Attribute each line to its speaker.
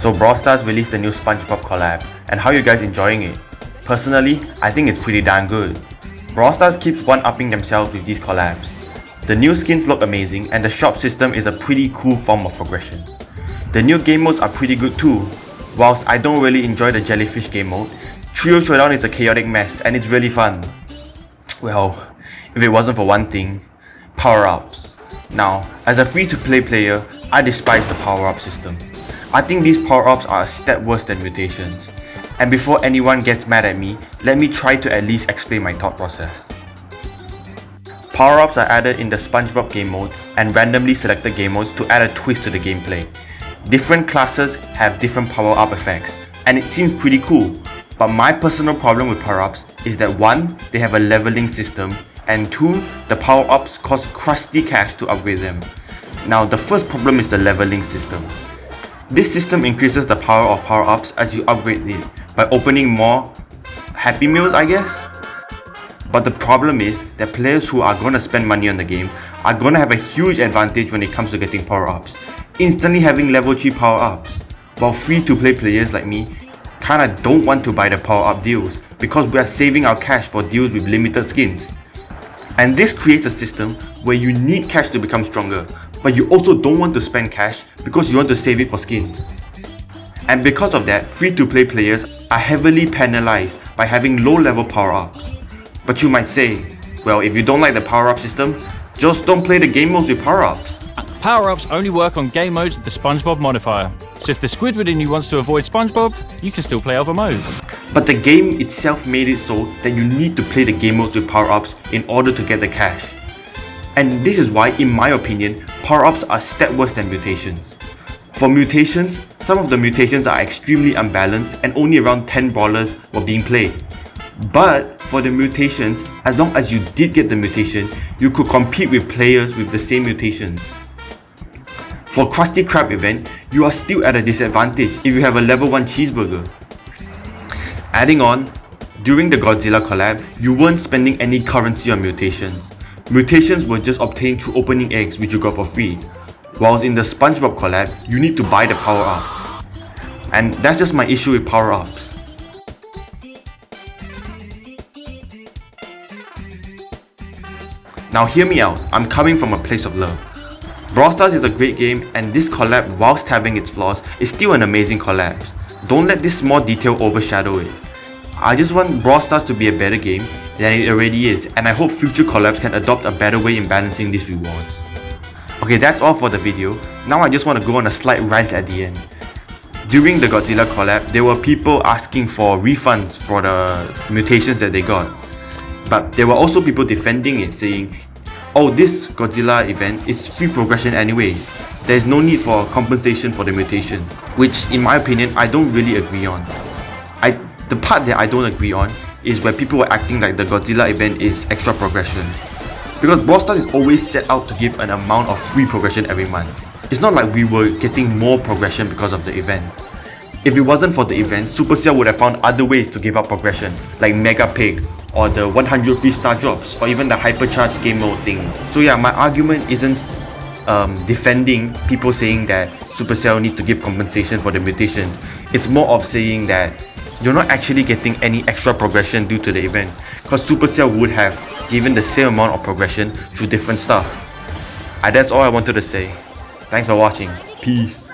Speaker 1: So Brawl Stars released the new SpongeBob collab, and how you guys enjoying it? Personally, I think it's pretty damn good. Brawl Stars keeps one-upping themselves with these collabs. The new skins look amazing and the shop system is a pretty cool form of progression. The new game modes are pretty good too. Whilst I don't really enjoy the jellyfish game mode, Trio Showdown is a chaotic mess and it's really fun. Well, if it wasn't for one thing, power-ups. Now, as a free-to-play player, I despise the power-up system. I think these power-ups are a step worse than mutations. And before anyone gets mad at me, let me try to at least explain my thought process. Power-ups are added in the SpongeBob game modes and randomly selected game modes to add a twist to the gameplay. Different classes have different power-up effects, and it seems pretty cool. But my personal problem with power-ups is that 1. They have a leveling system, and 2. The power-ups cost crusty cash to upgrade them. Now the first problem is the leveling system. This system increases the power of power-ups as you upgrade it by opening more Happy Meals, I guess? But the problem is that players who are gonna spend money on the game are gonna have a huge advantage when it comes to getting power-ups, instantly having level 3 power-ups, while free-to-play players like me kinda don't want to buy the power-up deals because we are saving our cash for deals with limited skins. And this creates a system where you need cash to become stronger, but you also don't want to spend cash because you want to save it for skins. And because of that, free-to-play players are heavily penalized by having low-level power-ups. But you might say, well, if you don't like the power-up system, just don't play the game modes with power-ups.
Speaker 2: Power-ups only work on game modes with the SpongeBob modifier. So if the Squidward in you wants to avoid SpongeBob, you can still play other modes.
Speaker 1: But the game itself made it so that you need to play the game modes with power-ups in order to get the cash. And this is why, in my opinion, power-ups are step worse than mutations. For mutations, some of the mutations are extremely unbalanced and only around 10 brawlers were being played. But for the mutations, as long as you did get the mutation, you could compete with players with the same mutations. For Krusty Krab event, you are still at a disadvantage if you have a level 1 cheeseburger. Adding on, during the Godzilla collab, you weren't spending any currency on mutations. Mutations were just obtained through opening eggs which you got for free. Whilst in the SpongeBob collab, you need to buy the power-ups. And that's just my issue with power-ups. Now hear me out, I'm coming from a place of love. Brawl Stars is a great game and this collab, whilst having its flaws, is still an amazing collab. Don't let this small detail overshadow it. I just want Brawl Stars to be a better game than it already is, and I hope future collabs can adopt a better way in balancing these rewards. Okay, that's all for the video. Now I just want to go on a slight rant at the end. During the Godzilla collab, there were people asking for refunds for the mutations that they got. But there were also people defending it, saying, oh, this Godzilla event is free progression anyways. There is no need for compensation for the mutation. Which, in my opinion, I don't really agree on. The part that I don't agree on is where people were acting like the Godzilla event is extra progression. Because Brawl Stars is always set out to give an amount of free progression every month. It's not like we were getting more progression because of the event. If it wasn't for the event, Supercell would have found other ways to give out progression, like Mega Pig, or the 100 free star drops, or even the hypercharged game mode thing. So yeah, my argument isn't defending people saying that Supercell need to give compensation for the mutation. It's more of saying that you're not actually getting any extra progression due to the event, because Supercell would have given the same amount of progression through different stuff. And that's all I wanted to say. Thanks for watching. Peace.